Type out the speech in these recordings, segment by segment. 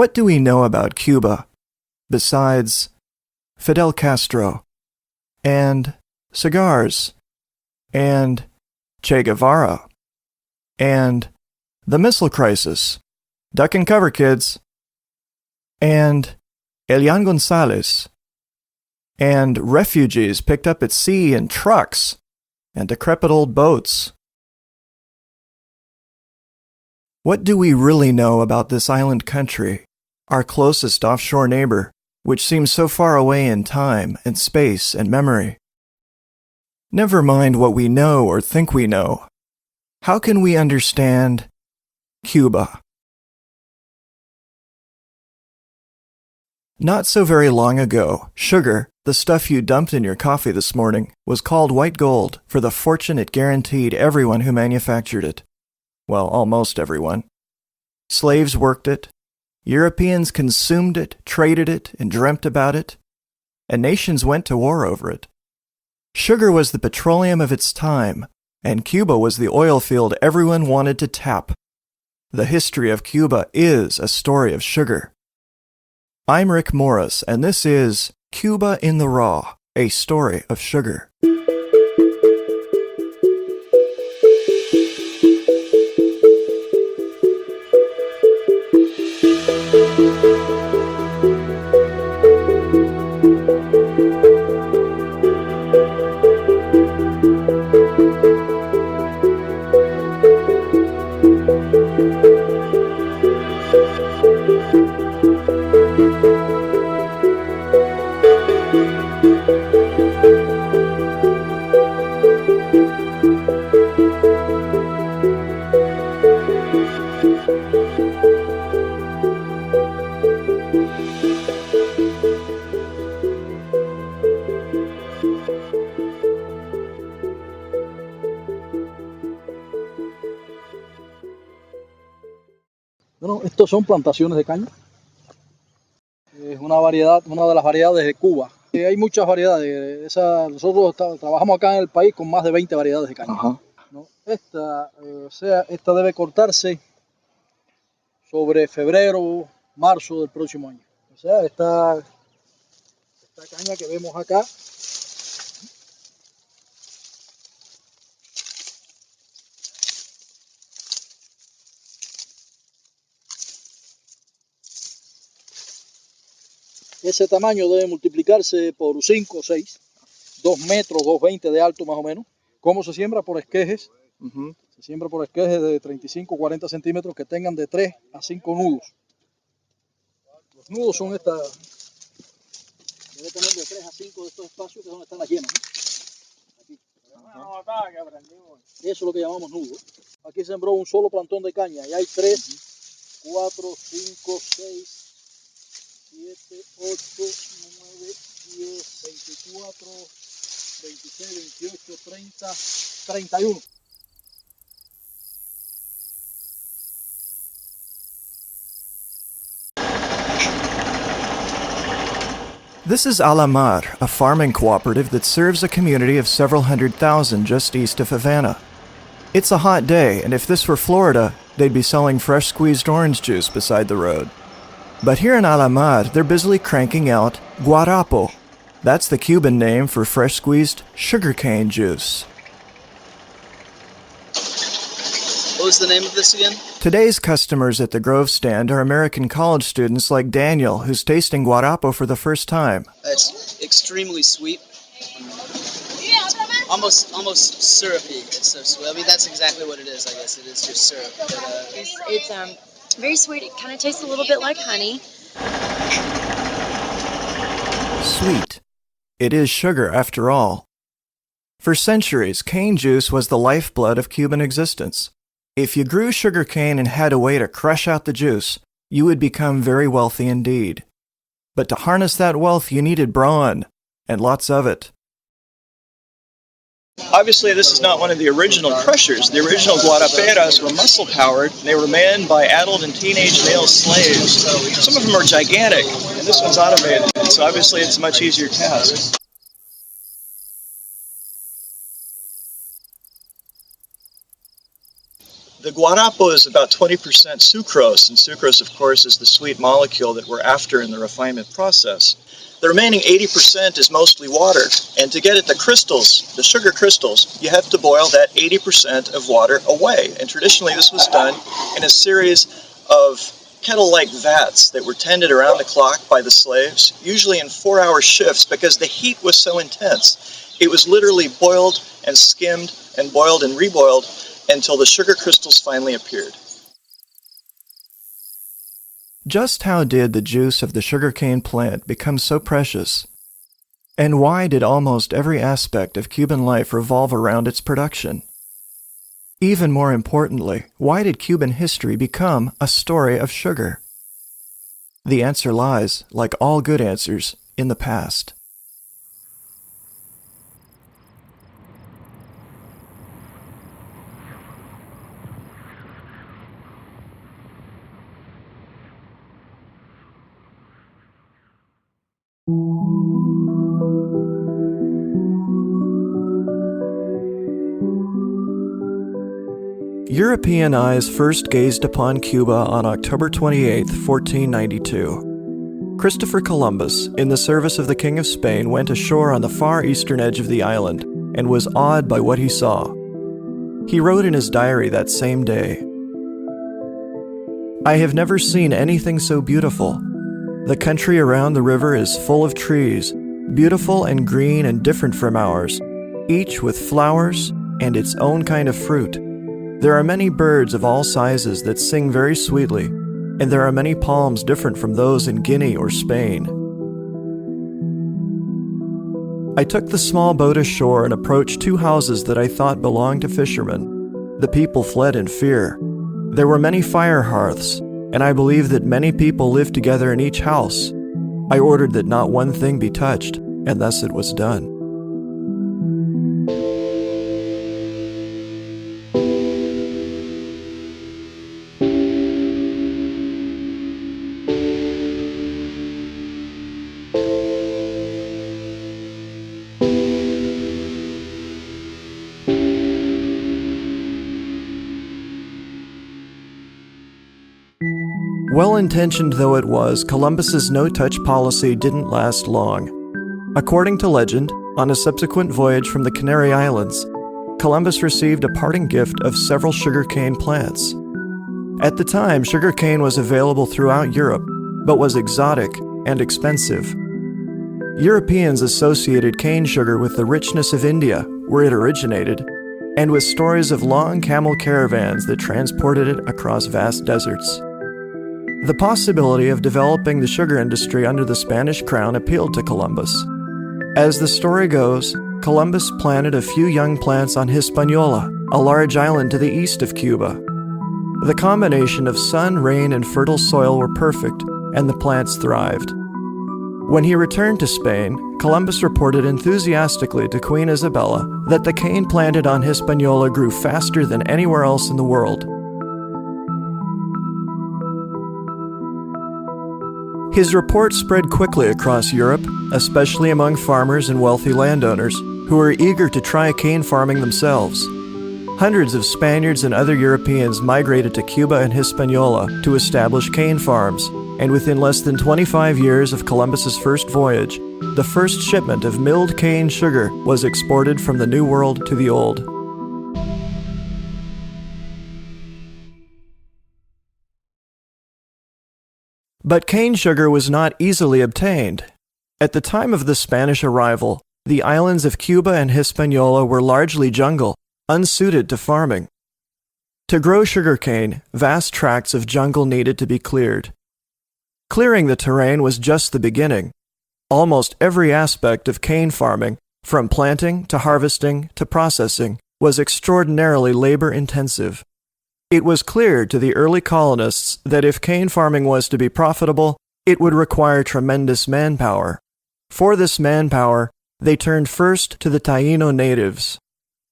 What do we know about Cuba besides Fidel Castro and cigars and Che Guevara and the missile crisis? Duck and cover, kids. And Elian Gonzalez and refugees picked up at sea in trucks and decrepit old boats. What do we really know about this island country, our closest offshore neighbor, which seems so far away in time and space and memory? Never mind what we know or think we know. How can we understand Cuba? Not so very long ago, sugar, the stuff you dumped in your coffee this morning, was called white gold for the fortune it guaranteed everyone who manufactured it. Well, almost everyone. Slaves worked it. Europeans consumed it, traded it, and dreamt about it. And nations went to war over it. Sugar was the petroleum of its time, and Cuba was the oil field everyone wanted to tap. The history of Cuba is a story of sugar. I'm Rick Morris, and this is Cuba in the Raw, a story of sugar. Bueno, estos son plantaciones de caña. Es una variedad, una de las variedades de Cuba. Hay muchas variedades. Nosotros trabajamos acá en el país con más de 20 variedades de caña. Ajá. ¿No? Esta debe cortarse sobre febrero, marzo del próximo año. O sea, esta caña que vemos acá ese tamaño debe multiplicarse por 5 o 6, 2 metros, 2,20 de alto más o menos. ¿Cómo se siembra? Por esquejes. Se siembra por esquejes de 35 o 40 centímetros que tengan de 3 a 5 nudos. Los nudos son esta. Debe tener de 3 a 5 de estos espacios que es donde están las yemas, ¿no? Aquí. Eso es lo que llamamos nudo. Aquí sembró un solo plantón de caña y hay 3, 4, 5, 6, 7, 8, 9, 10, 24, 26, 28, 30, 31. This is Alamar, a farming cooperative that serves a community of several 100,000 just east of Havana. It's a hot day, and if this were Florida, they'd be selling fresh squeezed orange juice beside the road. But here in Alamar, they're busily cranking out guarapo. That's the Cuban name for fresh squeezed sugarcane juice. What was the name of this again? Today's customers at the Grove stand are American college students like Daniel, who's tasting guarapo for the first time. It's extremely sweet. Almost syrupy. It's so sweet. I mean, that's exactly what it is, I guess. It is just syrup. But, It's very sweet. It kind of tastes a little bit like honey. Sweet. It is sugar, after all. For centuries, cane juice was the lifeblood of Cuban existence. If you grew sugar cane and had a way to crush out the juice, you would become very wealthy indeed. But to harness that wealth, you needed brawn, and lots of it. Obviously, this is not one of the original crushers. The original guaraperas were muscle-powered. They were manned by adult and teenage male slaves. Some of them are gigantic, and this one's automated, so obviously it's a much easier task. The guarapo is about 20% sucrose, and sucrose, of course, is the sweet molecule that we're after in the refinement process. The remaining 80% is mostly water, and to get at the crystals, the sugar crystals, you have to boil that 80% of water away. And traditionally this was done in a series of kettle-like vats that were tended around the clock by the slaves, usually in 4-hour shifts because the heat was so intense. It was literally boiled and skimmed and boiled and reboiled until the sugar crystals finally appeared. Just how did the juice of the sugarcane plant become so precious? And why did almost every aspect of Cuban life revolve around its production? Even more importantly, why did Cuban history become a story of sugar? The answer lies, like all good answers, in the past. European eyes first gazed upon Cuba on October 28, 1492. Christopher Columbus, in the service of the King of Spain, went ashore on the far eastern edge of the island and was awed by what he saw. He wrote in his diary that same day, "I have never seen anything so beautiful. The country around the river is full of trees, beautiful and green and different from ours, each with flowers and its own kind of fruit. There are many birds of all sizes that sing very sweetly, and there are many palms different from those in Guinea or Spain. I took the small boat ashore and approached 2 houses that I thought belonged to fishermen. The people fled in fear. There were many fire hearths, and I believe that many people lived together in each house. I ordered that not one thing be touched, and thus it was done." Well-intentioned though it was, Columbus's no-touch policy didn't last long. According to legend, on a subsequent voyage from the Canary Islands, Columbus received a parting gift of several sugarcane plants. At the time, sugarcane was available throughout Europe, but was exotic and expensive. Europeans associated cane sugar with the richness of India, where it originated, and with stories of long camel caravans that transported it across vast deserts. The possibility of developing the sugar industry under the Spanish crown appealed to Columbus. As the story goes, Columbus planted a few young plants on Hispaniola, a large island to the east of Cuba. The combination of sun, rain, and fertile soil were perfect, and the plants thrived. When he returned to Spain, Columbus reported enthusiastically to Queen Isabella that the cane planted on Hispaniola grew faster than anywhere else in the world. His report spread quickly across Europe, especially among farmers and wealthy landowners, who were eager to try cane farming themselves. Hundreds of Spaniards and other Europeans migrated to Cuba and Hispaniola to establish cane farms, and within less than 25 years of Columbus's first voyage, the first shipment of milled cane sugar was exported from the New World to the Old. But cane sugar was not easily obtained. At the time of the Spanish arrival, the islands of Cuba and Hispaniola were largely jungle, unsuited to farming. To grow sugarcane, vast tracts of jungle needed to be cleared. Clearing the terrain was just the beginning. Almost every aspect of cane farming, from planting to harvesting to processing, was extraordinarily labor-intensive. It was clear to the early colonists that if cane farming was to be profitable, it would require tremendous manpower. For this manpower, they turned first to the Taíno natives.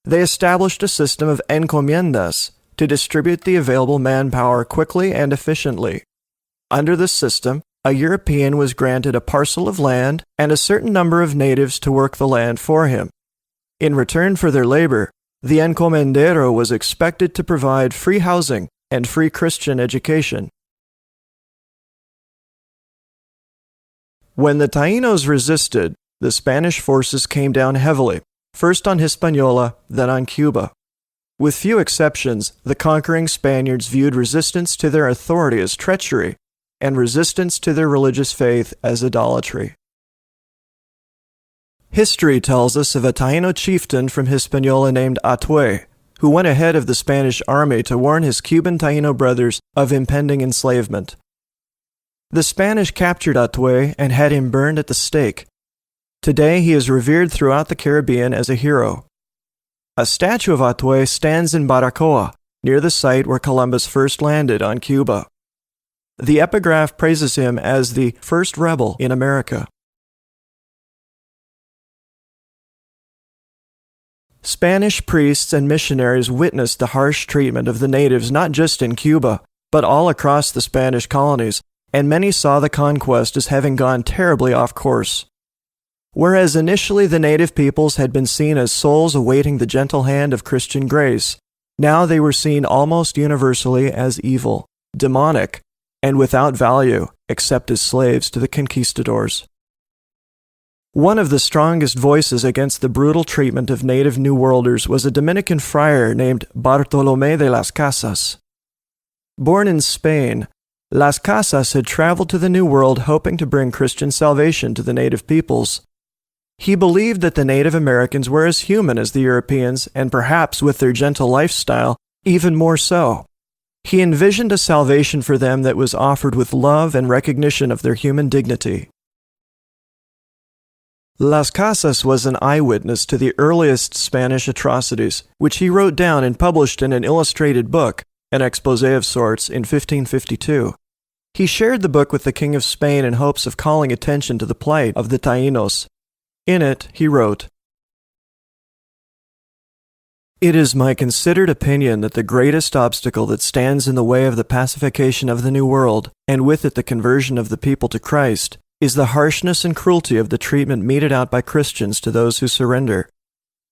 They established a system of encomiendas to distribute the available manpower quickly and efficiently. Under this system, a European was granted a parcel of land and a certain number of natives to work the land for him. In return for their labor, The encomendero was expected to provide free housing and free Christian education. When the Taínos resisted, the Spanish forces came down heavily, first on Hispaniola, then on Cuba. With few exceptions, the conquering Spaniards viewed resistance to their authority as treachery, and resistance to their religious faith as idolatry. History tells us of a Taíno chieftain from Hispaniola named Atue, who went ahead of the Spanish army to warn his Cuban Taíno brothers of impending enslavement. The Spanish captured Atue and had him burned at the stake. Today he is revered throughout the Caribbean as a hero. A statue of Atue stands in Baracoa, near the site where Columbus first landed on Cuba. The epigraph praises him as the first rebel in America. Spanish priests and missionaries witnessed the harsh treatment of the natives not just in Cuba, but all across the Spanish colonies, and many saw the conquest as having gone terribly off course. Whereas initially the native peoples had been seen as souls awaiting the gentle hand of Christian grace, now they were seen almost universally as evil, demonic, and without value except as slaves to the conquistadors. One of the strongest voices against the brutal treatment of native New Worlders was a Dominican friar named Bartolomé de las Casas. Born in Spain, Las Casas had traveled to the New World hoping to bring Christian salvation to the native peoples. He believed that the Native Americans were as human as the Europeans, and perhaps with their gentle lifestyle, even more so. He envisioned a salvation for them that was offered with love and recognition of their human dignity. Las Casas was an eyewitness to the earliest Spanish atrocities, which he wrote down and published in an illustrated book, an exposé of sorts, in 1552. He shared the book with the King of Spain in hopes of calling attention to the plight of the Taínos. In it, he wrote, "It is my considered opinion that the greatest obstacle that stands in the way of the pacification of the New World, and with it the conversion of the people to Christ, is the harshness and cruelty of the treatment meted out by Christians to those who surrender.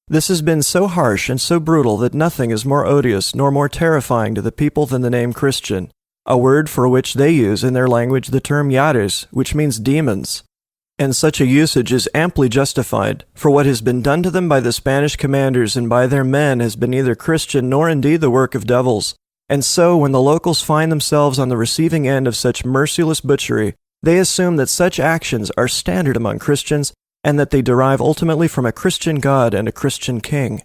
This has been so harsh and so brutal that nothing is more odious nor more terrifying to the people than the name Christian, a word for which they use in their language the term yares, which means demons. And such a usage is amply justified, for what has been done to them by the Spanish commanders and by their men has been neither Christian nor indeed the work of devils. And so, when the locals find themselves on the receiving end of such merciless butchery, they assume that such actions are standard among Christians and that they derive ultimately from a Christian God and a Christian king."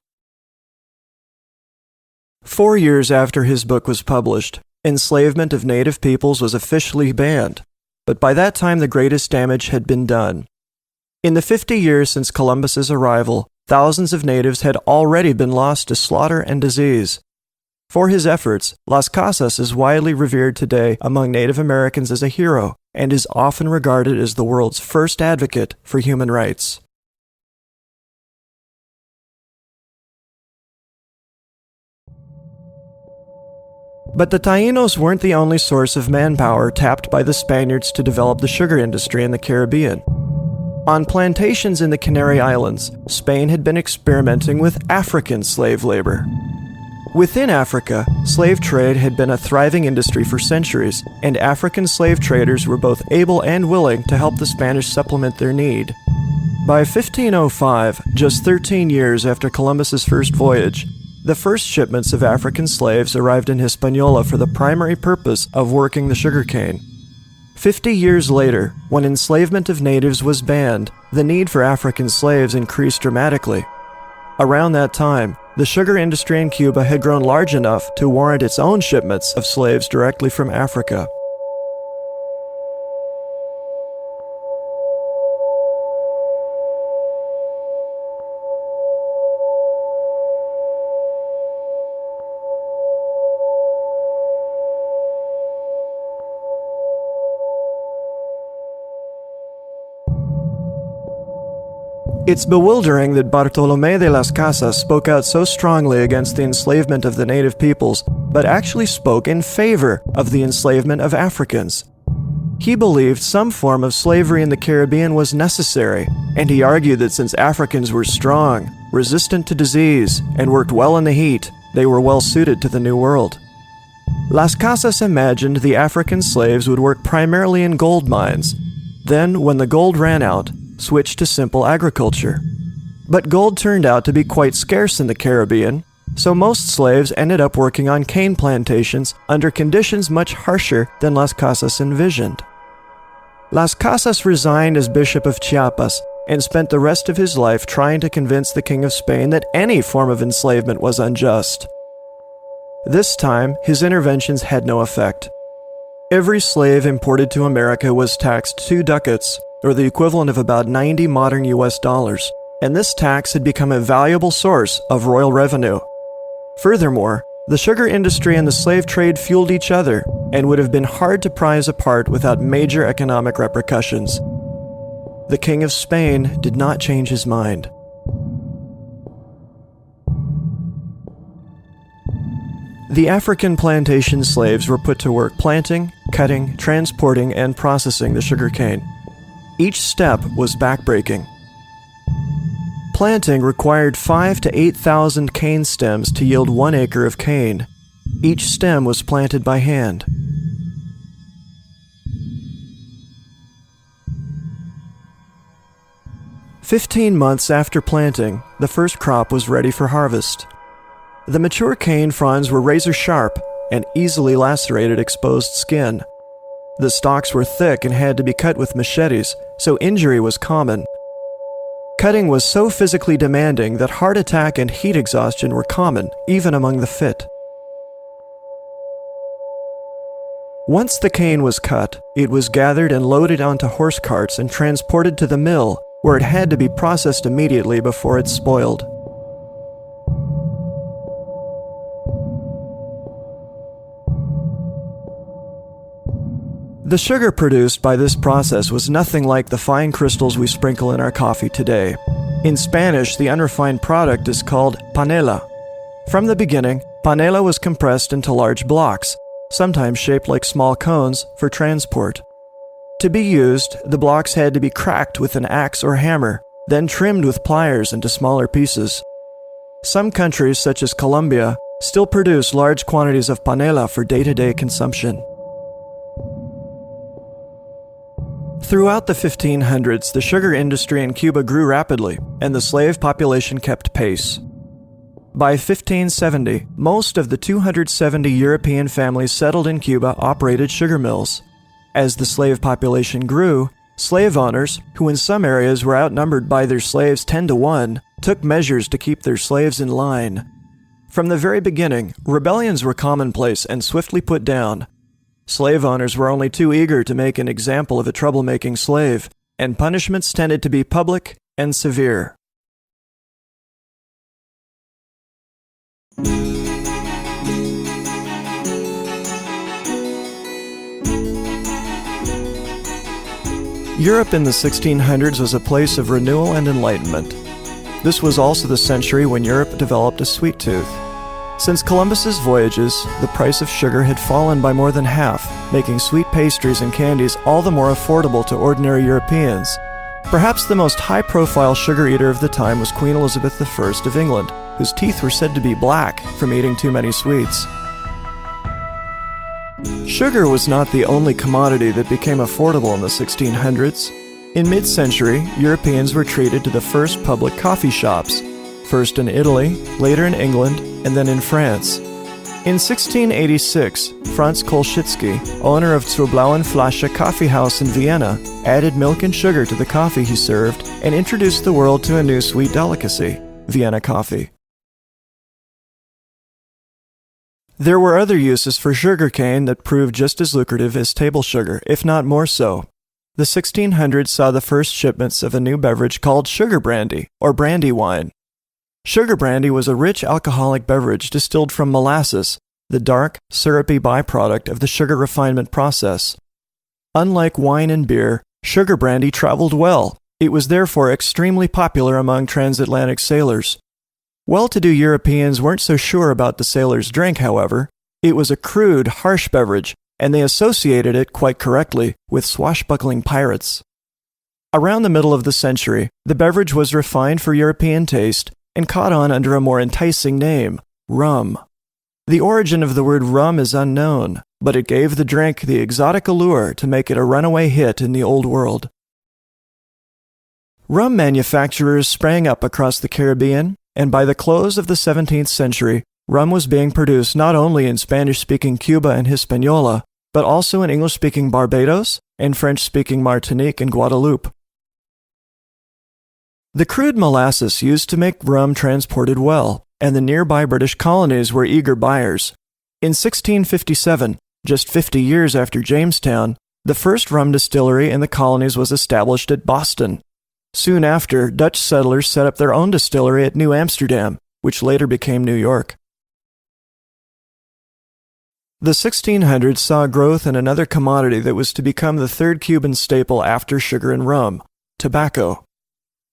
4 years after his book was published, enslavement of native peoples was officially banned. But by that time the greatest damage had been done. In the 50 years since Columbus's arrival, thousands of natives had already been lost to slaughter and disease. For his efforts, Las Casas is widely revered today among Native Americans as a hero, and is often regarded as the world's first advocate for human rights. But the Taínos weren't the only source of manpower tapped by the Spaniards to develop the sugar industry in the Caribbean. On plantations in the Canary Islands, Spain had been experimenting with African slave labor. Within Africa, slave trade had been a thriving industry for centuries, and African slave traders were both able and willing to help the Spanish supplement their need. By 1505, just 13 years after Columbus's first voyage, the first shipments of African slaves arrived in Hispaniola for the primary purpose of working the sugarcane. 50 years later, when enslavement of natives was banned, the need for African slaves increased dramatically. Around that time, the sugar industry in Cuba had grown large enough to warrant its own shipments of slaves directly from Africa. It's bewildering that Bartolomé de las Casas spoke out so strongly against the enslavement of the native peoples, but actually spoke in favor of the enslavement of Africans. He believed some form of slavery in the Caribbean was necessary, and he argued that since Africans were strong, resistant to disease, and worked well in the heat, they were well suited to the New World. Las Casas imagined the African slaves would work primarily in gold mines, then, when the gold ran out, switch to simple agriculture. But gold turned out to be quite scarce in the Caribbean, so most slaves ended up working on cane plantations under conditions much harsher than Las Casas envisioned. Las Casas resigned as Bishop of Chiapas and spent the rest of his life trying to convince the King of Spain that any form of enslavement was unjust. This time, his interventions had no effect. Every slave imported to America was taxed 2 ducats, or the equivalent of about 90 modern US dollars, and this tax had become a valuable source of royal revenue. Furthermore, the sugar industry and the slave trade fueled each other and would have been hard to prise apart without major economic repercussions. The King of Spain did not change his mind. The African plantation slaves were put to work planting, cutting, transporting, and processing the sugarcane. Each step was backbreaking. Planting required 5,000 to 8,000 cane stems to yield 1 acre of cane. Each stem was planted by hand. "15 months after planting, the first crop was ready for harvest. The mature cane fronds were razor sharp and easily lacerated exposed skin. The stalks were thick and had to be cut with machetes, so injury was common. Cutting was so physically demanding that heart attack and heat exhaustion were common, even among the fit. Once the cane was cut, it was gathered and loaded onto horse carts and transported to the mill, where it had to be processed immediately before it spoiled. The sugar produced by this process was nothing like the fine crystals we sprinkle in our coffee today. In Spanish, the unrefined product is called panela. From the beginning, panela was compressed into large blocks, sometimes shaped like small cones, for transport. To be used, the blocks had to be cracked with an axe or hammer, then trimmed with pliers into smaller pieces. Some countries, such as Colombia, still produce large quantities of panela for day-to-day consumption. Throughout the 1500s, the sugar industry in Cuba grew rapidly, and the slave population kept pace. By 1570, most of the 270 European families settled in Cuba operated sugar mills. As the slave population grew, slave owners, who in some areas were outnumbered by their slaves 10 to 1, took measures to keep their slaves in line. From the very beginning, rebellions were commonplace and swiftly put down. Slave owners were only too eager to make an example of a troublemaking slave, and punishments tended to be public and severe. Europe in the 1600s was a place of renewal and enlightenment. This was also the century when Europe developed a sweet tooth. Since Columbus's voyages, the price of sugar had fallen by more than half, making sweet pastries and candies all the more affordable to ordinary Europeans. Perhaps the most high-profile sugar eater of the time was Queen Elizabeth I of England, whose teeth were said to be black from eating too many sweets. Sugar was not the only commodity that became affordable in the 1600s. In mid-century, Europeans were treated to the first public coffee shops, first in Italy, later in England, and then in France. In 1686, Franz Kolschitsky, owner of Zur Blauen Flasche coffee house in Vienna, added milk and sugar to the coffee he served and introduced the world to a new sweet delicacy, Vienna coffee. There were other uses for sugarcane that proved just as lucrative as table sugar, if not more so. The 1600s saw the first shipments of a new beverage called sugar brandy, or brandy wine. Sugar brandy was a rich alcoholic beverage distilled from molasses, the dark, syrupy byproduct of the sugar refinement process. Unlike wine and beer, sugar brandy traveled well. It was therefore extremely popular among transatlantic sailors. Well-to-do Europeans weren't so sure about the sailors' drink, however. It was a crude, harsh beverage, and they associated it, quite correctly, with swashbuckling pirates. Around the middle of the century, the beverage was refined for European taste and caught on under a more enticing name, rum. The origin of the word rum is unknown, but it gave the drink the exotic allure to make it a runaway hit in the Old World. Rum manufacturers sprang up across the Caribbean, and by the close of the 17th century, rum was being produced not only in Spanish-speaking Cuba and Hispaniola, but also in English-speaking Barbados and French-speaking Martinique and Guadeloupe. The crude molasses used to make rum transported well, and the nearby British colonies were eager buyers. In 1657, just 50 years after Jamestown, the first rum distillery in the colonies was established at Boston. Soon after, Dutch settlers set up their own distillery at New Amsterdam, which later became New York. The 1600s saw growth in another commodity that was to become the third Cuban staple after sugar and rum, tobacco.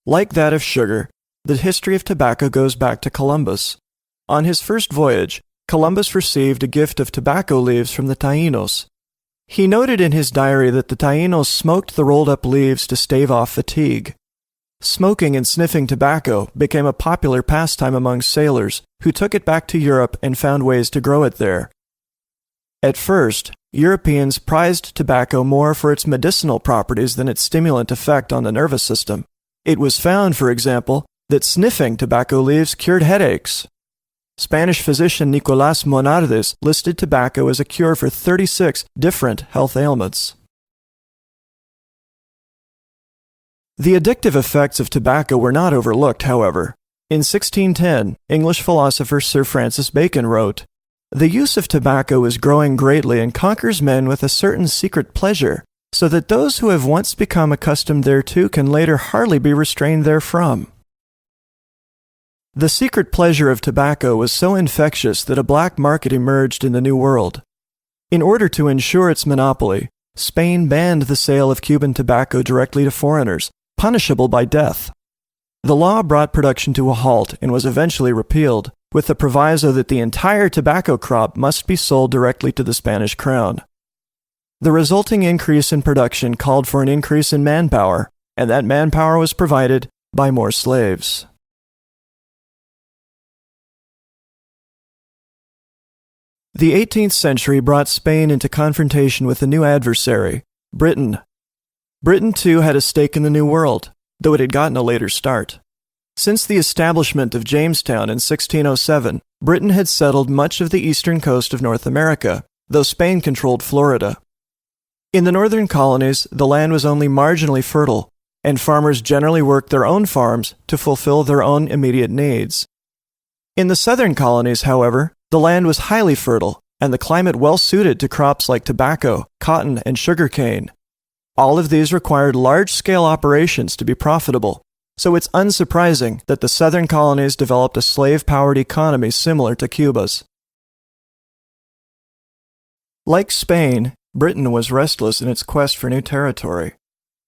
Like that of sugar, the history of tobacco goes back to Columbus. On his first voyage, Columbus received a gift of tobacco leaves from the Taínos. He noted in his diary that the Taínos smoked the rolled-up leaves to stave off fatigue. Smoking and sniffing tobacco became a popular pastime among sailors who took it back to Europe and found ways to grow it there. At first, Europeans prized tobacco more for its medicinal properties than its stimulant effect on the nervous system. It was found, for example, that sniffing tobacco leaves cured headaches. Spanish physician Nicolás Monardes listed tobacco as a cure for 36 different health ailments. The addictive effects of tobacco were not overlooked, however. In 1610, English philosopher Sir Francis Bacon wrote, "The use of tobacco is growing greatly and conquers men with a certain secret pleasure, so that those who have once become accustomed thereto can later hardly be restrained therefrom." The secret pleasure of tobacco was so infectious that a black market emerged in the New World. In order to ensure its monopoly, Spain banned the sale of Cuban tobacco directly to foreigners, punishable by death. The law brought production to a halt and was eventually repealed, with the proviso that the entire tobacco crop must be sold directly to the Spanish crown. The resulting increase in production called for an increase in manpower, and that manpower was provided by more slaves. The 18th century brought Spain into confrontation with a new adversary, Britain. Britain, too, had a stake in the New World, though it had gotten a later start. Since the establishment of Jamestown in 1607, Britain had settled much of the eastern coast of North America, though Spain controlled Florida. In the northern colonies, the land was only marginally fertile, and farmers generally worked their own farms to fulfill their own immediate needs. In the southern colonies, however, the land was highly fertile, and the climate well suited to crops like tobacco, cotton, and sugarcane. All of these required large-scale operations to be profitable, so it's unsurprising that the southern colonies developed a slave-powered economy similar to Cuba's. Like Spain, Britain was restless in its quest for new territory.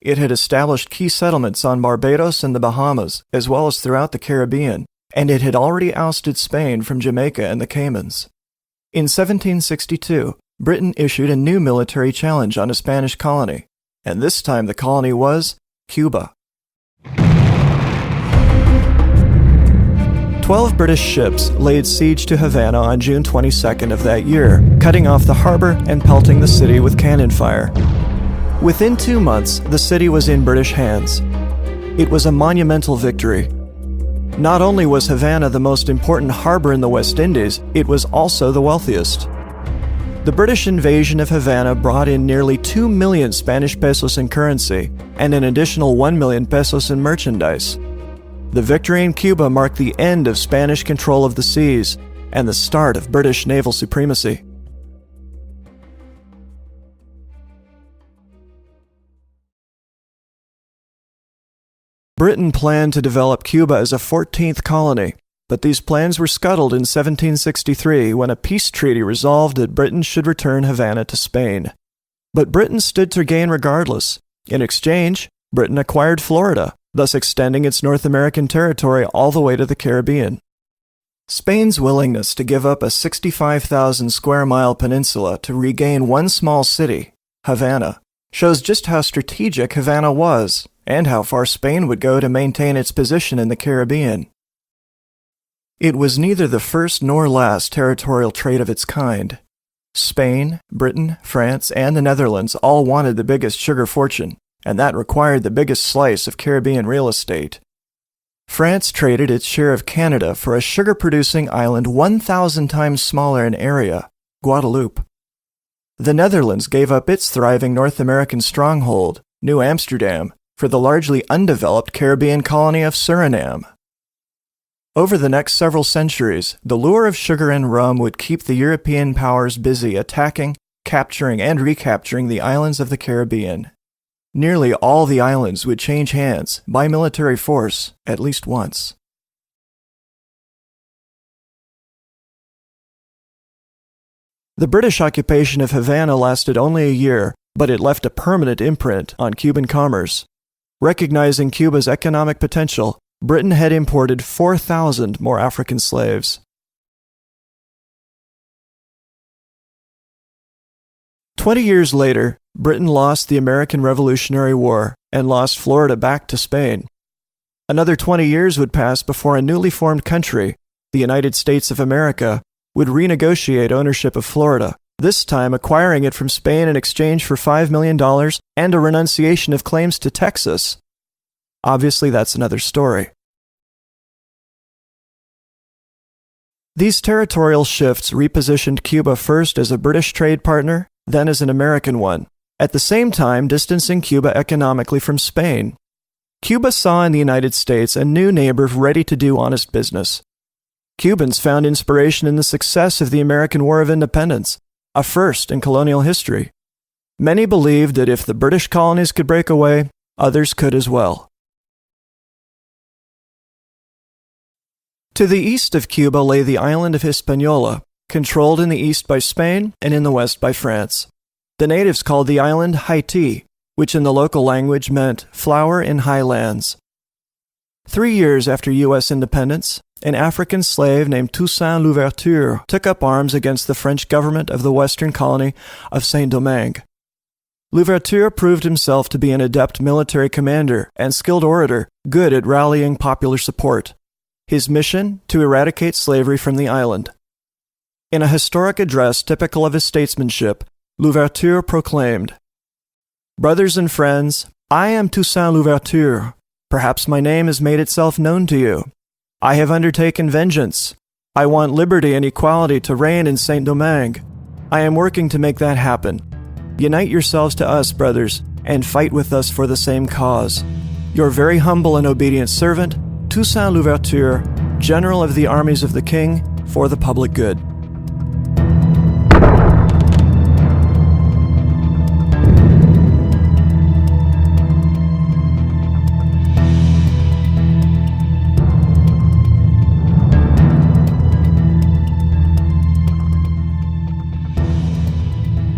It had established key settlements on Barbados and the Bahamas, as well as throughout the Caribbean, and it had already ousted Spain from Jamaica and the Caymans. In 1762, Britain issued a new military challenge on a Spanish colony, and this time the colony was Cuba. 12 British ships laid siege to Havana on June 22nd of that year, cutting off the harbor and pelting the city with cannon fire. Within 2 months, the city was in British hands. It was a monumental victory. Not only was Havana the most important harbor in the West Indies, it was also the wealthiest. The British invasion of Havana brought in nearly 2 million Spanish pesos in currency and an additional 1 million pesos in merchandise. The victory in Cuba marked the end of Spanish control of the seas and the start of British naval supremacy. Britain planned to develop Cuba as a 14th colony, but these plans were scuttled in 1763 when a peace treaty resolved that Britain should return Havana to Spain. But Britain stood to gain regardless. In exchange, Britain acquired Florida, thus extending its North American territory all the way to the Caribbean. Spain's willingness to give up a 65,000 square mile peninsula to regain one small city, Havana, shows just how strategic Havana was and how far Spain would go to maintain its position in the Caribbean. It was neither the first nor last territorial trade of its kind. Spain, Britain, France, and the Netherlands all wanted the biggest sugar fortune, and that required the biggest slice of Caribbean real estate. France traded its share of Canada for a sugar-producing island 1,000 times smaller in area, Guadeloupe. The Netherlands gave up its thriving North American stronghold, New Amsterdam, for the largely undeveloped Caribbean colony of Suriname. Over the next several centuries, the lure of sugar and rum would keep the European powers busy attacking, capturing, and recapturing the islands of the Caribbean. Nearly all the islands would change hands by military force at least once. The British occupation of Havana lasted only a year, but it left a permanent imprint on Cuban commerce. Recognizing Cuba's economic potential, Britain had imported 4,000 more African slaves. 20 years later, Britain lost the American Revolutionary War and lost Florida back to Spain. Another 20 years would pass before a newly formed country, the United States of America, would renegotiate ownership of Florida, this time acquiring it from Spain in exchange for $5 million and a renunciation of claims to Texas. Obviously, that's another story. These territorial shifts repositioned Cuba first as a British trade partner, then as an American one, at the same time distancing Cuba economically from Spain. Cuba saw in the United States a new neighbor ready to do honest business. Cubans found inspiration in the success of the American War of Independence, a first in colonial history. Many believed that if the British colonies could break away, others could as well. To the east of Cuba lay the island of Hispaniola, controlled in the east by Spain and in the west by France. The natives called the island Haiti, which in the local language meant flower in high lands. 3 years after U.S. independence, an African slave named Toussaint Louverture took up arms against the French government of the western colony of Saint-Domingue. Louverture proved himself to be an adept military commander and skilled orator, good at rallying popular support. His mission, to eradicate slavery from the island. In a historic address typical of his statesmanship, Louverture proclaimed, "Brothers and friends, I am Toussaint Louverture. Perhaps my name has made itself known to you. I have undertaken vengeance. I want liberty and equality to reign in Saint-Domingue. I am working to make that happen. Unite yourselves to us, brothers, and fight with us for the same cause. Your very humble and obedient servant, Toussaint Louverture, General of the Armies of the King, for the public good."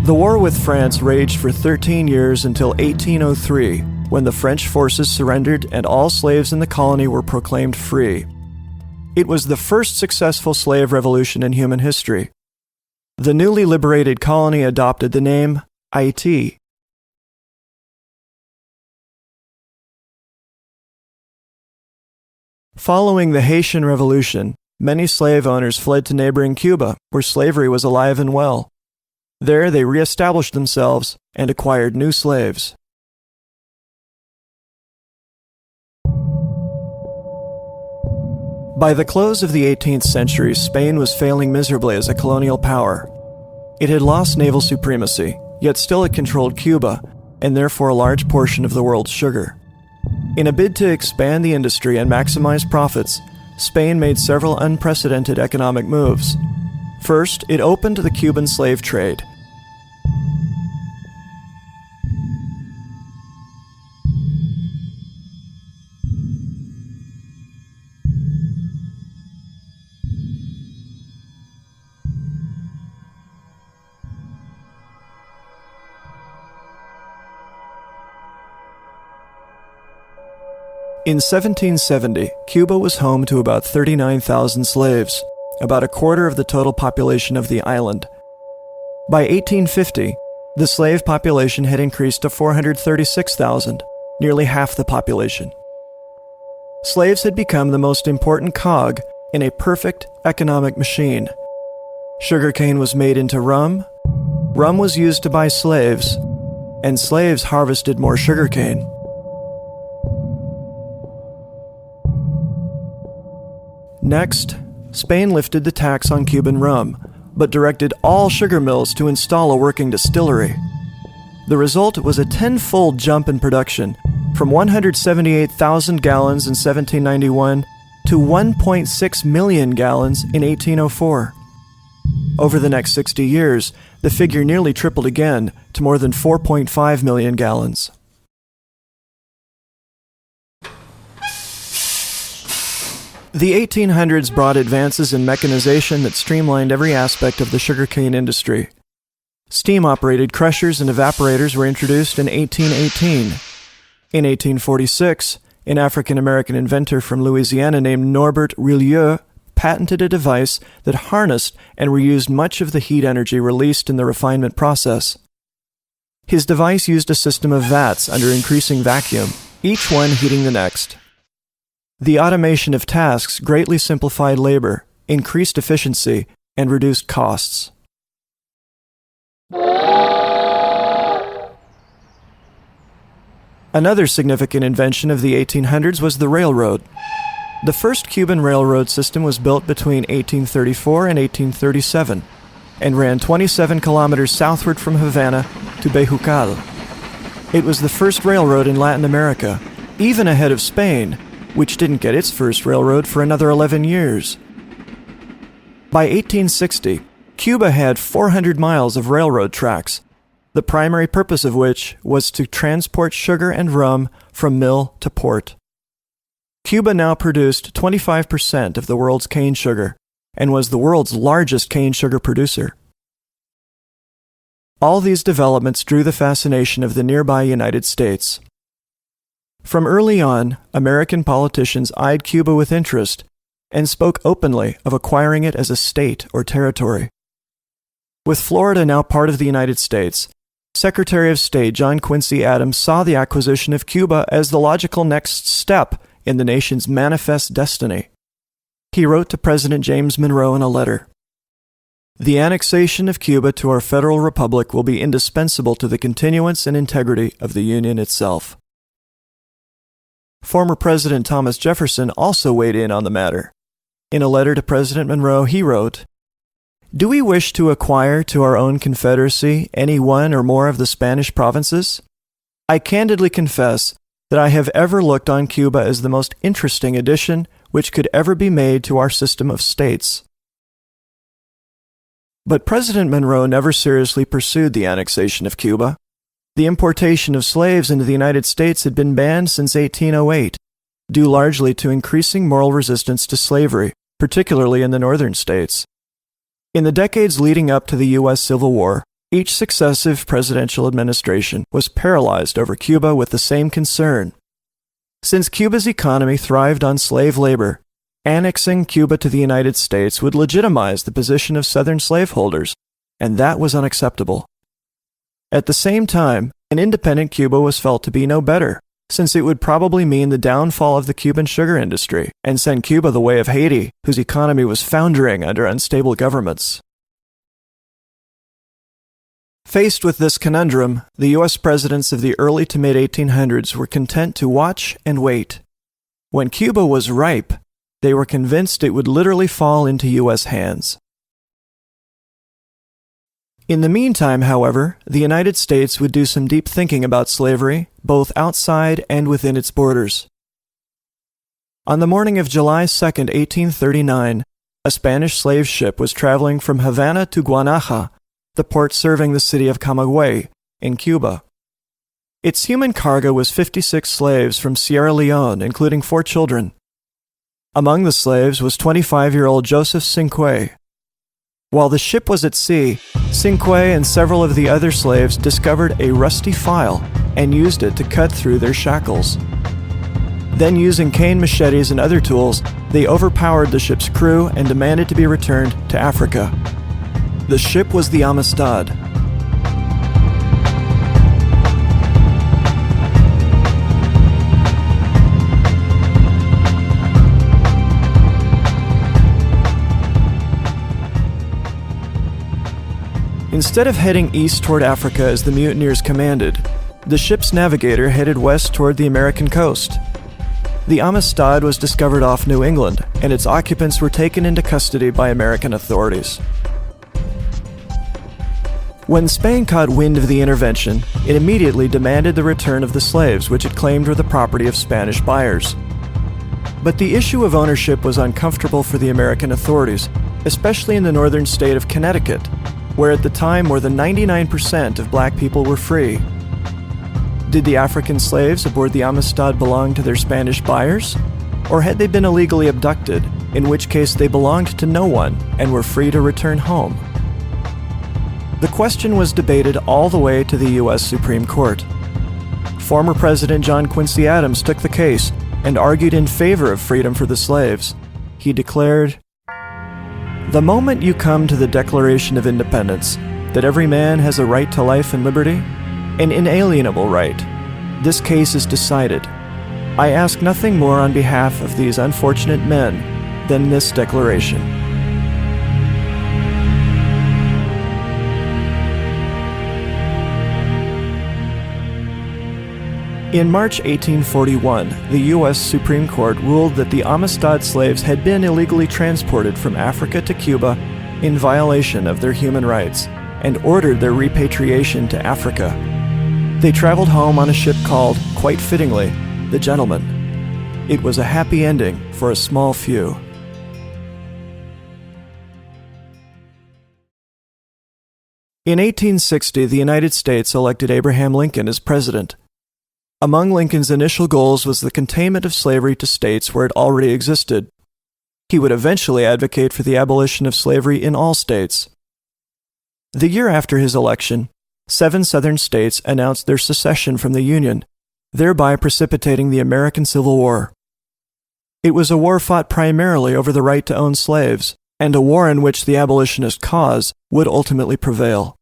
The war with France raged for 13 years until 1803, when the French forces surrendered and all slaves in the colony were proclaimed free. It was the first successful slave revolution in human history. The newly liberated colony adopted the name Haiti. Following the Haitian Revolution, many slave owners fled to neighboring Cuba, where slavery was alive and well. There they re-established themselves and acquired new slaves. By the close of the 18th century, Spain was failing miserably as a colonial power. It had lost naval supremacy, yet still it controlled Cuba, and therefore a large portion of the world's sugar. In a bid to expand the industry and maximize profits, Spain made several unprecedented economic moves. First, it opened the Cuban slave trade. In 1770, Cuba was home to about 39,000 slaves, about a quarter of the total population of the island. By 1850, the slave population had increased to 436,000, nearly half the population. Slaves had become the most important cog in a perfect economic machine. Sugarcane was made into rum, rum was used to buy slaves, and slaves harvested more sugarcane. Next, Spain lifted the tax on Cuban rum, but directed all sugar mills to install a working distillery. The result was a tenfold jump in production, from 178,000 gallons in 1791 to 1.6 million gallons in 1804. Over the next 60 years, the figure nearly tripled again to more than 4.5 million gallons. The 1800s brought advances in mechanization that streamlined every aspect of the sugarcane industry. Steam-operated crushers and evaporators were introduced in 1818. In 1846, an African-American inventor from Louisiana named Norbert Rillieux patented a device that harnessed and reused much of the heat energy released in the refinement process. His device used a system of vats under increasing vacuum, each one heating the next. The automation of tasks greatly simplified labor, increased efficiency, and reduced costs. Another significant invention of the 1800s was the railroad. The first Cuban railroad system was built between 1834 and 1837 and ran 27 kilometers southward from Havana to Bejucal. It was the first railroad in Latin America, even ahead of Spain, which didn't get its first railroad for another 11 years. By 1860, Cuba had 400 miles of railroad tracks, the primary purpose of which was to transport sugar and rum from mill to port. Cuba now produced 25% of the world's cane sugar and was the world's largest cane sugar producer. All these developments drew the fascination of the nearby United States. From early on, American politicians eyed Cuba with interest and spoke openly of acquiring it as a state or territory. With Florida now part of the United States, Secretary of State John Quincy Adams saw the acquisition of Cuba as the logical next step in the nation's manifest destiny. He wrote to President James Monroe in a letter, "The annexation of Cuba to our federal republic will be indispensable to the continuance and integrity of the Union itself." Former President Thomas Jefferson also weighed in on the matter. In a letter to President Monroe, he wrote, "Do we wish to acquire to our own confederacy any one or more of the Spanish provinces? I candidly confess that I have ever looked on Cuba as the most interesting addition which could ever be made to our system of states." But President Monroe never seriously pursued the annexation of Cuba. The importation of slaves into the United States had been banned since 1808, due largely to increasing moral resistance to slavery, particularly in the northern states. In the decades leading up to the U.S. Civil War, each successive presidential administration was paralyzed over Cuba with the same concern. Since Cuba's economy thrived on slave labor, annexing Cuba to the United States would legitimize the position of Southern slaveholders, and that was unacceptable. At the same time, an independent Cuba was felt to be no better, since it would probably mean the downfall of the Cuban sugar industry and send Cuba the way of Haiti, whose economy was foundering under unstable governments. Faced with this conundrum, the U.S. presidents of the early to mid-1800s were content to watch and wait. When Cuba was ripe, they were convinced it would literally fall into U.S. hands. In the meantime, however, the United States would do some deep thinking about slavery, both outside and within its borders. On the morning of July 2, 1839, a Spanish slave ship was traveling from Havana to Guanaja, the port serving the city of Camagüey, in Cuba. Its human cargo was 56 slaves from Sierra Leone, including 4 children. Among the slaves was 25-year-old Joseph Cinque. While the ship was at sea, Cinque and several of the other slaves discovered a rusty file and used it to cut through their shackles. Then, using cane machetes and other tools, they overpowered the ship's crew and demanded to be returned to Africa. The ship was the Amistad. Instead of heading east toward Africa as the mutineers commanded, the ship's navigator headed west toward the American coast. The Amistad was discovered off New England, and its occupants were taken into custody by American authorities. When Spain caught wind of the intervention, it immediately demanded the return of the slaves, which it claimed were the property of Spanish buyers. But the issue of ownership was uncomfortable for the American authorities, especially in the northern state of Connecticut, where at the time more than 99% of black people were free. Did the African slaves aboard the Amistad belong to their Spanish buyers? Or had they been illegally abducted, in which case they belonged to no one and were free to return home? The question was debated all the way to the U.S. Supreme Court. Former President John Quincy Adams took the case and argued in favor of freedom for the slaves. He declared, "The moment you come to the Declaration of Independence, that every man has a right to life and liberty, an inalienable right, this case is decided. I ask nothing more on behalf of these unfortunate men than this declaration." In March 1841, the U.S. Supreme Court ruled that the Amistad slaves had been illegally transported from Africa to Cuba in violation of their human rights and ordered their repatriation to Africa. They traveled home on a ship called, quite fittingly, the Gentleman. It was a happy ending for a small few. In 1860, the United States elected Abraham Lincoln as president. Among Lincoln's initial goals was the containment of slavery to states where it already existed. He would eventually advocate for the abolition of slavery in all states. The year after his election, 7 southern states announced their secession from the Union, thereby precipitating the American Civil War. It was a war fought primarily over the right to own slaves, and a war in which the abolitionist cause would ultimately prevail.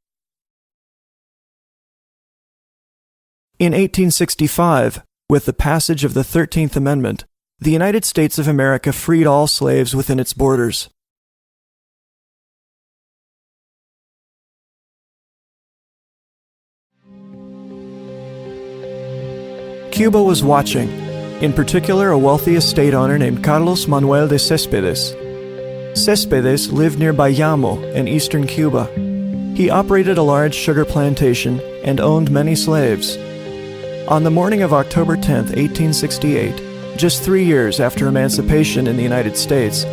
In 1865, with the passage of the 13th Amendment, the United States of America freed all slaves within its borders. Cuba was watching, in particular a wealthy estate owner named Carlos Manuel de Céspedes. Céspedes lived near Bayamo in eastern Cuba. He operated a large sugar plantation and owned many slaves. On the morning of October 10, 1868, just 3 years after emancipation in the United States,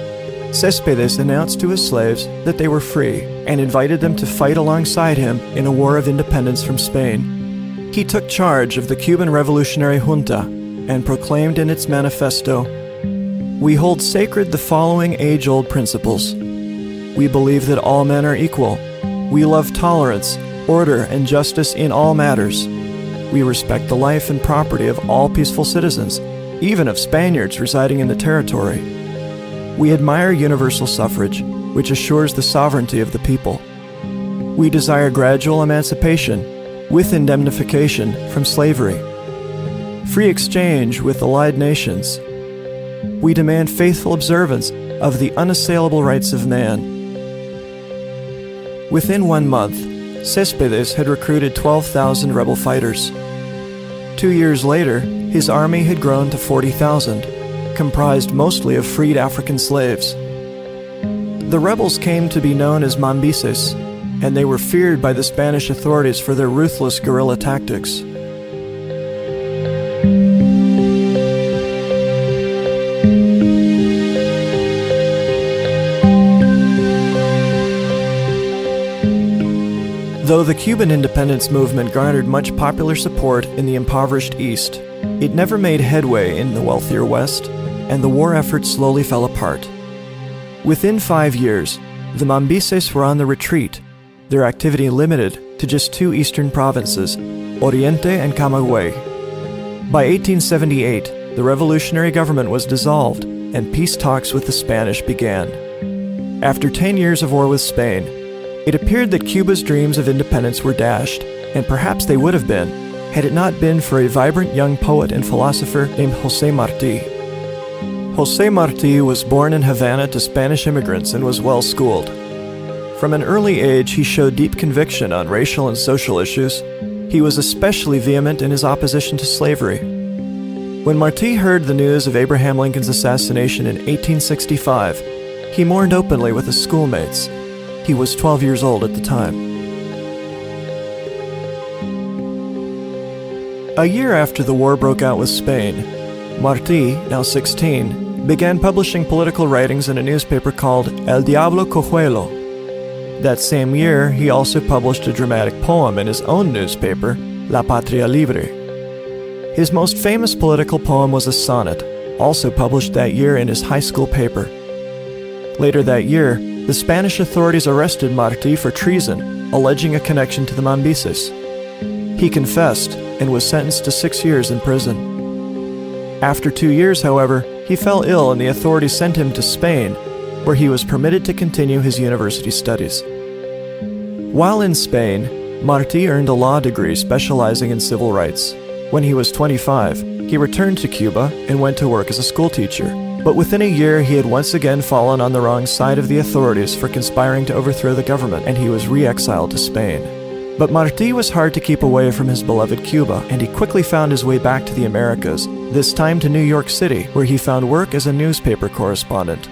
Céspedes announced to his slaves that they were free and invited them to fight alongside him in a war of independence from Spain. He took charge of the Cuban Revolutionary Junta and proclaimed in its manifesto, "We hold sacred the following age-old principles. We believe that all men are equal. We love tolerance, order, and justice in all matters. We respect the life and property of all peaceful citizens, even of Spaniards residing in the territory. We admire universal suffrage, which assures the sovereignty of the people. We desire gradual emancipation, with indemnification from slavery. Free exchange with allied nations. We demand faithful observance of the unassailable rights of man." Within 1 month, Céspedes had recruited 12,000 rebel fighters. 2 years later, his army had grown to 40,000, comprised mostly of freed African slaves. The rebels came to be known as Mambises, and they were feared by the Spanish authorities for their ruthless guerrilla tactics. Though the Cuban independence movement garnered much popular support in the impoverished East, it never made headway in the wealthier West, and the war effort slowly fell apart. Within 5 years, the Mambises were on the retreat, their activity limited to just 2 eastern provinces, Oriente and Camagüey. By 1878, the revolutionary government was dissolved and peace talks with the Spanish began. After 10 years of war with Spain, it appeared that Cuba's dreams of independence were dashed, and perhaps they would have been, had it not been for a vibrant young poet and philosopher named José Marti. José Marti was born in Havana to Spanish immigrants and was well schooled. From an early age, he showed deep conviction on racial and social issues. He was especially vehement in his opposition to slavery. When Marti heard the news of Abraham Lincoln's assassination in 1865, he mourned openly with his schoolmates. He was 12 years old at the time. A year after the war broke out with Spain, Marti, now 16, began publishing political writings in a newspaper called El Diablo Cojuelo. That same year, he also published a dramatic poem in his own newspaper, La Patria Libre. His most famous political poem was a sonnet, also published that year in his high school paper. Later that year, the Spanish authorities arrested Marti for treason, alleging a connection to the Mambises. He confessed and was sentenced to 6 years in prison. After 2 years, however, he fell ill and the authorities sent him to Spain, where he was permitted to continue his university studies. While in Spain, Marti earned a law degree specializing in civil rights. When he was 25, he returned to Cuba and went to work as a schoolteacher. But within a year, he had once again fallen on the wrong side of the authorities for conspiring to overthrow the government, and he was re-exiled to Spain. But Marti was hard to keep away from his beloved Cuba, and he quickly found his way back to the Americas, this time to New York City, where he found work as a newspaper correspondent.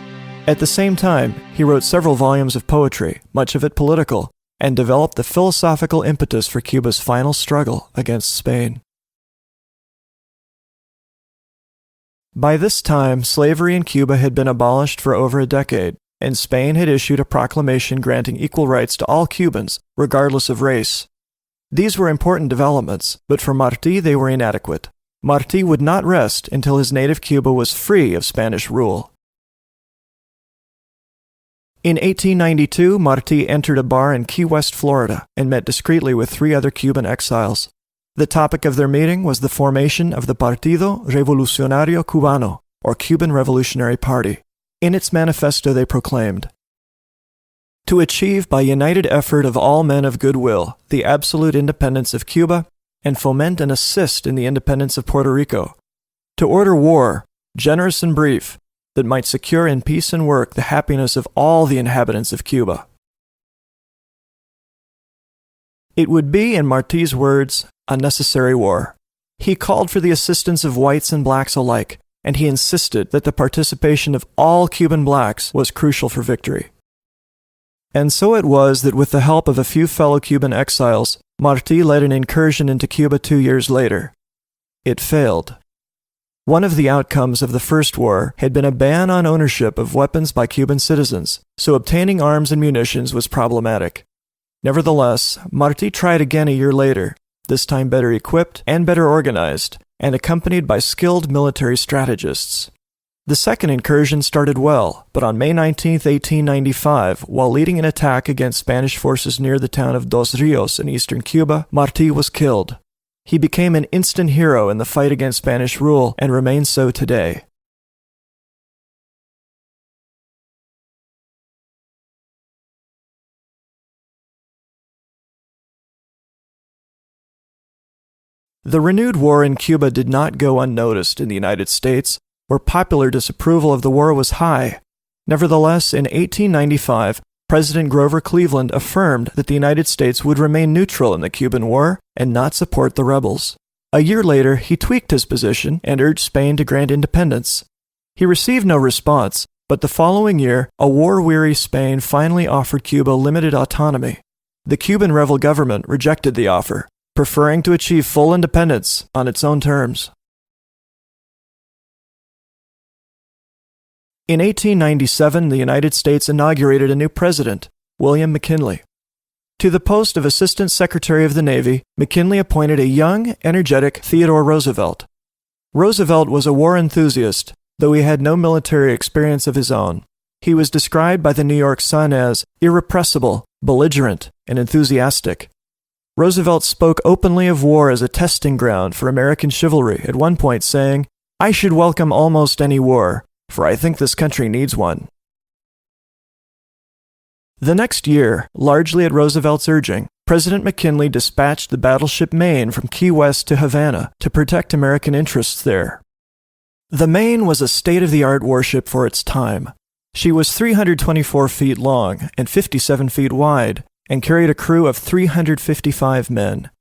At the same time, he wrote several volumes of poetry, much of it political, and developed the philosophical impetus for Cuba's final struggle against Spain. By this time, slavery in Cuba had been abolished for over a decade, and Spain had issued a proclamation granting equal rights to all Cubans, regardless of race. These were important developments, but for Marti they were inadequate. Marti would not rest until his native Cuba was free of Spanish rule. In 1892, Marti entered a bar in Key West, Florida, and met discreetly with 3 other Cuban exiles. The topic of their meeting was the formation of the Partido Revolucionario Cubano, or Cuban Revolutionary Party. In its manifesto they proclaimed, "To achieve by united effort of all men of goodwill the absolute independence of Cuba, and foment and assist in the independence of Puerto Rico. To order war, generous and brief, that might secure in peace and work the happiness of all the inhabitants of Cuba." It would be, in Marti's words, a necessary war. He called for the assistance of whites and blacks alike, and he insisted that the participation of all Cuban blacks was crucial for victory. And so it was that with the help of a few fellow Cuban exiles, Marti led an incursion into Cuba 2 years later. It failed. One of the outcomes of the First War had been a ban on ownership of weapons by Cuban citizens, so obtaining arms and munitions was problematic. Nevertheless, Marti tried again a year later, this time better equipped and better organized, and accompanied by skilled military strategists. The second incursion started well, but on May 19, 1895, while leading an attack against Spanish forces near the town of Dos Rios in eastern Cuba, Marti was killed. He became an instant hero in the fight against Spanish rule and remains so today. The renewed war in Cuba did not go unnoticed in the United States, where popular disapproval of the war was high. Nevertheless, in 1895, President Grover Cleveland affirmed that the United States would remain neutral in the Cuban War and not support the rebels. A year later, he tweaked his position and urged Spain to grant independence. He received no response, but the following year, a war-weary Spain finally offered Cuba limited autonomy. The Cuban rebel government rejected the offer, preferring to achieve full independence on its own terms. In 1897, the United States inaugurated a new president, William McKinley. To the post of Assistant Secretary of the Navy, McKinley appointed a young, energetic Theodore Roosevelt. Roosevelt was a war enthusiast, though he had no military experience of his own. He was described by the New York Sun as irrepressible, belligerent, and enthusiastic. Roosevelt spoke openly of war as a testing ground for American chivalry, at one point saying, I should welcome almost any war, for I think this country needs one. The next year, largely at Roosevelt's urging, President McKinley dispatched the battleship Maine from Key West to Havana to protect American interests there. The Maine was a state-of-the-art warship for its time. She was 324 feet long and 57 feet wide, and carried a crew of 355 men.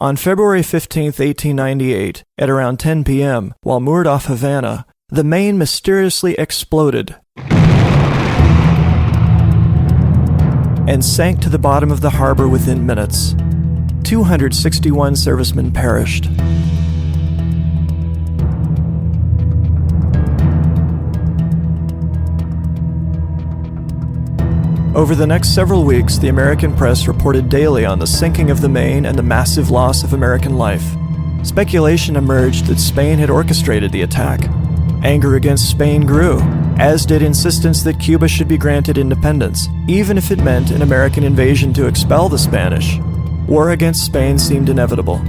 On February 15, 1898, at around 10 p.m., while moored off Havana, the Maine mysteriously exploded and sank to the bottom of the harbor within minutes. 261 servicemen perished. Over the next several weeks, the American press reported daily on the sinking of the Maine and the massive loss of American life. Speculation emerged that Spain had orchestrated the attack. Anger against Spain grew, as did insistence that Cuba should be granted independence, even if it meant an American invasion to expel the Spanish. War against Spain seemed inevitable.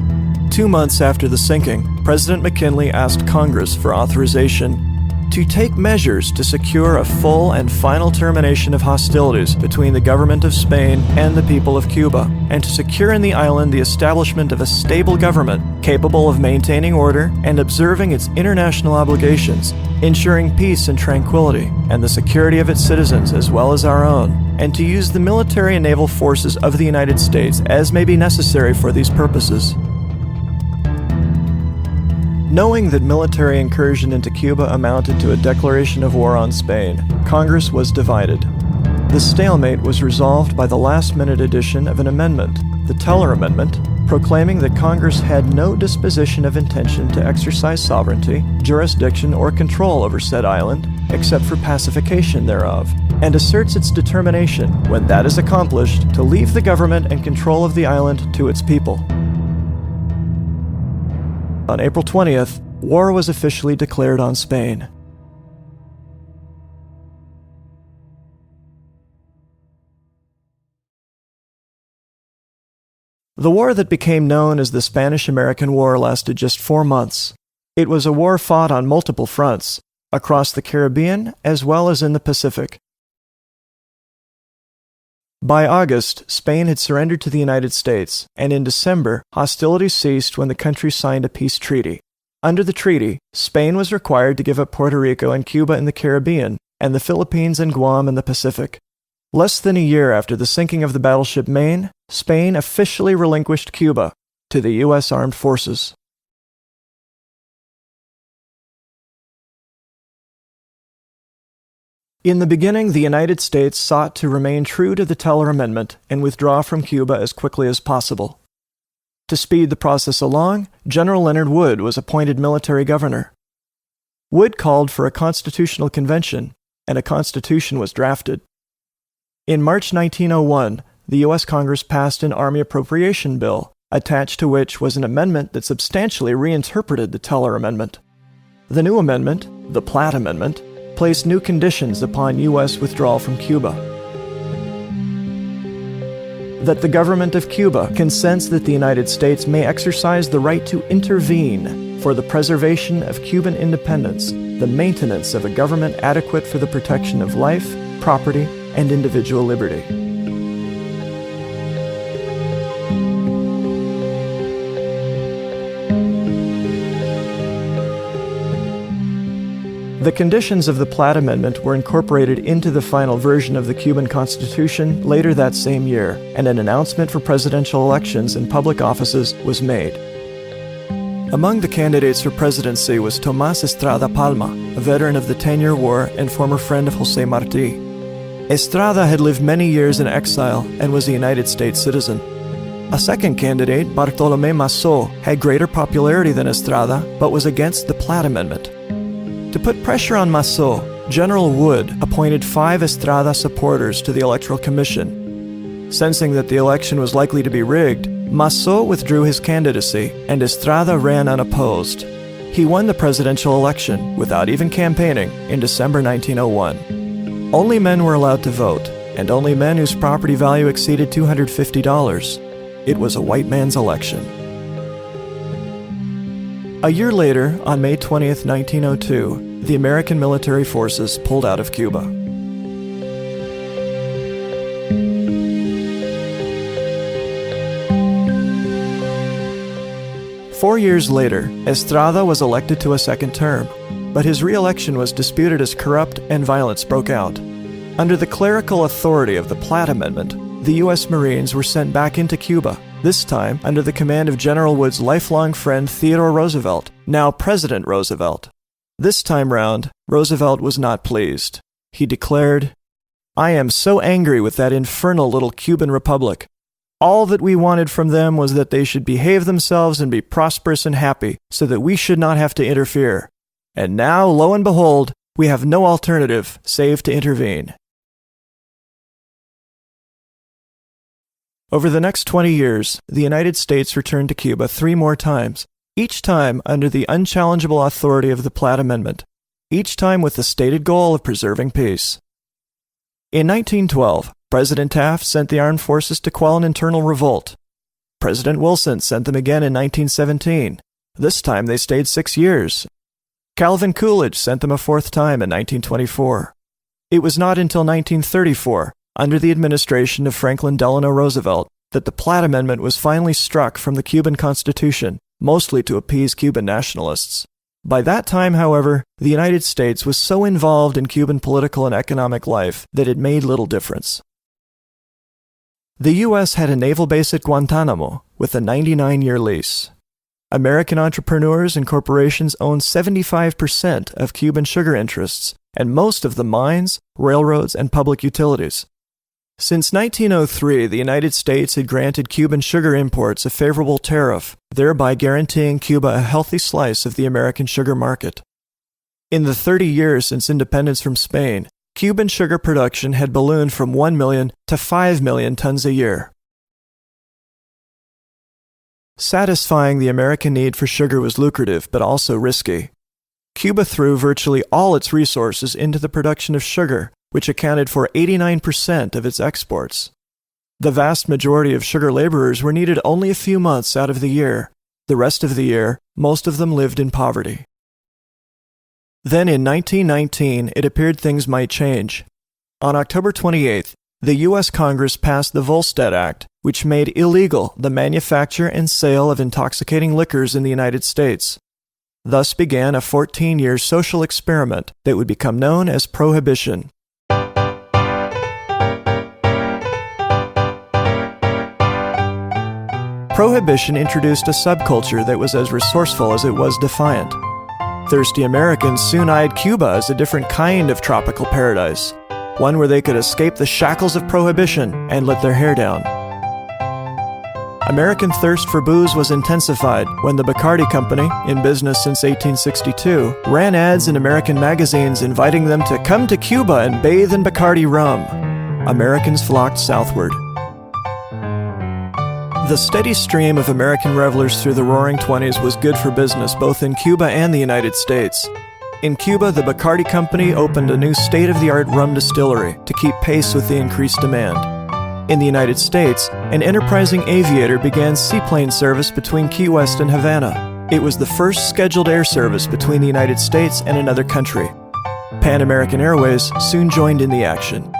2 months after the sinking, President McKinley asked Congress for authorization to take measures to secure a full and final termination of hostilities between the government of Spain and the people of Cuba, and to secure in the island the establishment of a stable government capable of maintaining order and observing its international obligations, ensuring peace and tranquility, and the security of its citizens as well as our own, and to use the military and naval forces of the United States as may be necessary for these purposes. Knowing that military incursion into Cuba amounted to a declaration of war on Spain, Congress was divided. The stalemate was resolved by the last-minute addition of an amendment, the Teller Amendment, proclaiming that Congress had no disposition of intention to exercise sovereignty, jurisdiction, or control over said island, except for pacification thereof, and asserts its determination, when that is accomplished, to leave the government and control of the island to its people. On April 20th, war was officially declared on Spain. The war that became known as the Spanish-American War lasted just 4 months. It was a war fought on multiple fronts, across the Caribbean as well as in the Pacific. By August, Spain had surrendered to the United States, and in December, hostilities ceased when the country signed a peace treaty. Under the treaty, Spain was required to give up Puerto Rico and Cuba in the Caribbean, and the Philippines and Guam in the Pacific. Less than a year after the sinking of the battleship Maine, Spain officially relinquished Cuba to the U.S. Armed Forces. In the beginning, the United States sought to remain true to the Teller Amendment and withdraw from Cuba as quickly as possible. To speed the process along, General Leonard Wood was appointed military governor. Wood called for a constitutional convention, and a constitution was drafted. In March 1901, the U.S. Congress passed an Army Appropriation Bill, attached to which was an amendment that substantially reinterpreted the Teller Amendment. The new amendment, the Platt Amendment, placed new conditions upon U.S. withdrawal from Cuba. That the government of Cuba consents that the United States may exercise the right to intervene for the preservation of Cuban independence, the maintenance of a government adequate for the protection of life, property, and individual liberty. The conditions of the Platt Amendment were incorporated into the final version of the Cuban Constitution later that same year, and an announcement for presidential elections and public offices was made. Among the candidates for presidency was Tomás Estrada Palma, a veteran of the 10-Year War and former friend of José Marti. Estrada had lived many years in exile and was a United States citizen. A second candidate, Bartolomé Massó, had greater popularity than Estrada, but was against the Platt Amendment. To put pressure on Massó, General Wood appointed 5 Estrada supporters to the Electoral Commission. Sensing that the election was likely to be rigged, Massó withdrew his candidacy, and Estrada ran unopposed. He won the presidential election, without even campaigning, in December 1901. Only men were allowed to vote, and only men whose property value exceeded $250. It was a white man's election. A year later, on May 20th, 1902, the American military forces pulled out of Cuba. Four years later, Estrada was elected to a second term, but his re-election was disputed as corrupt and violence broke out. Under the clerical authority of the Platt Amendment, the U.S. Marines were sent back into Cuba, this time under the command of General Wood's lifelong friend Theodore Roosevelt, now President Roosevelt. This time round, Roosevelt was not pleased. He declared, "I am so angry with that infernal little Cuban republic. All that we wanted from them was that they should behave themselves and be prosperous and happy, so that we should not have to interfere. And now, lo and behold, we have no alternative save to intervene." Over the next 20 years, the United States returned to Cuba 3 more times, each time under the unchallengeable authority of the Platt Amendment, each time with the stated goal of preserving peace. In 1912, President Taft sent the armed forces to quell an internal revolt. President Wilson sent them again in 1917. This time they stayed 6 years. Calvin Coolidge sent them a 4th time in 1924. It was not until 1934, under the administration of Franklin Delano Roosevelt, that the Platt Amendment was finally struck from the Cuban Constitution, mostly to appease Cuban nationalists. By that time, however, the United States was so involved in Cuban political and economic life that it made little difference. The U.S. had a naval base at Guantanamo with a 99-year lease. American entrepreneurs and corporations owned 75% of Cuban sugar interests and most of the mines, railroads, and public utilities. Since 1903, the United States had granted Cuban sugar imports a favorable tariff, thereby guaranteeing Cuba a healthy slice of the American sugar market. In the 30 years since independence from Spain, Cuban sugar production had ballooned from 1 million to 5 million tons a year. Satisfying the American need for sugar was lucrative but also risky. Cuba threw virtually all its resources into the production of sugar, which accounted for 89% of its exports. The vast majority of sugar laborers were needed only a few months out of the year. The rest of the year, most of them lived in poverty. Then in 1919, it appeared things might change. On October 28th, the U.S. Congress passed the Volstead Act, which made illegal the manufacture and sale of intoxicating liquors in the United States. Thus began a 14-year social experiment that would become known as Prohibition. Prohibition introduced a subculture that was as resourceful as it was defiant. Thirsty Americans soon eyed Cuba as a different kind of tropical paradise, one where they could escape the shackles of prohibition and let their hair down. American thirst for booze was intensified when the Bacardi Company, in business since 1862, ran ads in American magazines inviting them to come to Cuba and bathe in Bacardi rum. Americans flocked southward. The steady stream of American revelers through the Roaring Twenties was good for business both in Cuba and the United States. In Cuba, the Bacardi Company opened a new state-of-the-art rum distillery to keep pace with the increased demand. In the United States, an enterprising aviator began seaplane service between Key West and Havana. It was the first scheduled air service between the United States and another country. Pan American Airways soon joined in the action.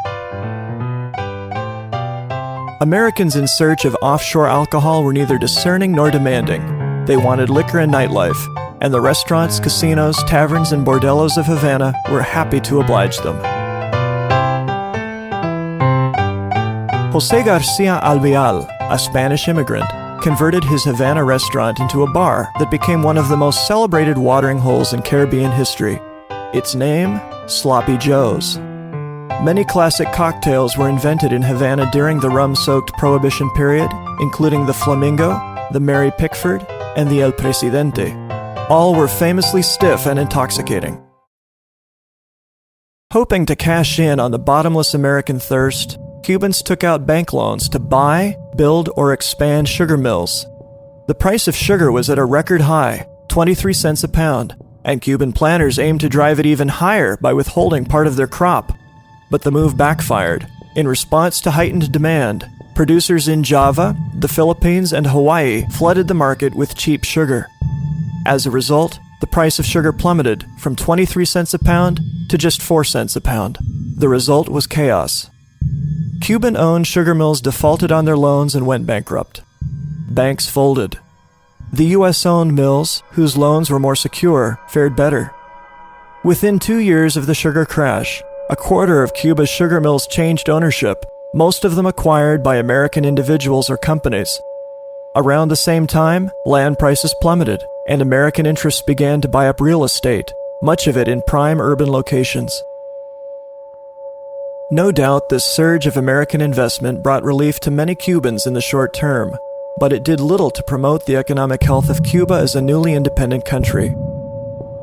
Americans in search of offshore alcohol were neither discerning nor demanding. They wanted liquor and nightlife, and the restaurants, casinos, taverns, and bordellos of Havana were happy to oblige them. José García Albial, a Spanish immigrant, converted his Havana restaurant into a bar that became one of the most celebrated watering holes in Caribbean history. Its name, Sloppy Joe's. Many classic cocktails were invented in Havana during the rum-soaked Prohibition period, including the Flamingo, the Mary Pickford, and the El Presidente. All were famously stiff and intoxicating. Hoping to cash in on the bottomless American thirst, Cubans took out bank loans to buy, build, or expand sugar mills. The price of sugar was at a record high, 23 cents a pound, and Cuban planters aimed to drive it even higher by withholding part of their crop. But the move backfired. In response to heightened demand, producers in Java, the Philippines, and Hawaii flooded the market with cheap sugar. As a result, the price of sugar plummeted from 23 cents a pound to just 4 cents a pound. The result was chaos. Cuban-owned sugar mills defaulted on their loans and went bankrupt. Banks folded. The U.S.-owned mills, whose loans were more secure, fared better. Within 2 years of the sugar crash, a quarter of Cuba's sugar mills changed ownership, most of them acquired by American individuals or companies. Around the same time, land prices plummeted, and American interests began to buy up real estate, much of it in prime urban locations. No doubt this surge of American investment brought relief to many Cubans in the short term, but it did little to promote the economic health of Cuba as a newly independent country.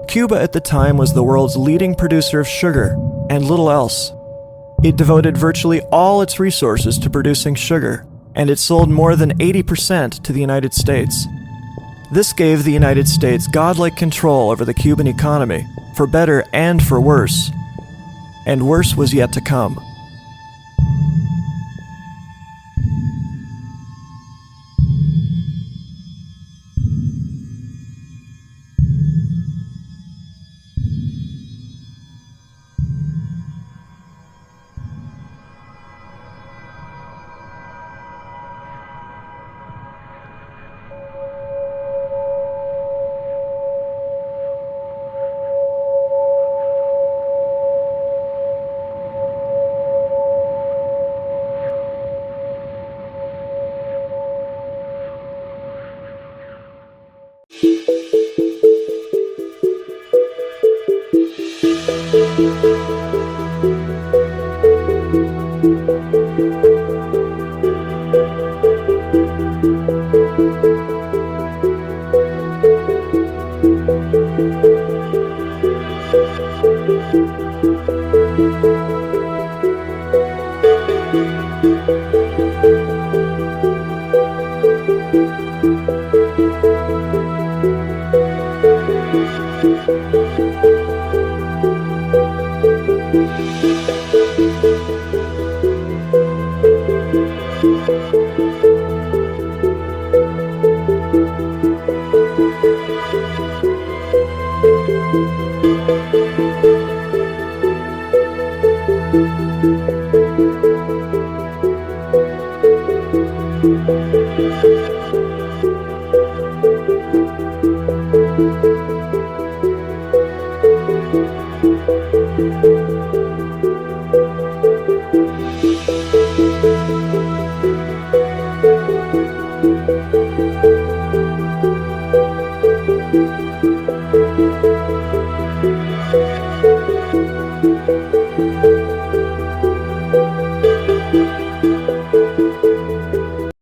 Cuba at the time was the world's leading producer of sugar, and little else. It devoted virtually all its resources to producing sugar, and it sold more than 80% to the United States. This gave the United States godlike control over the Cuban economy, for better and for worse. And worse was yet to come.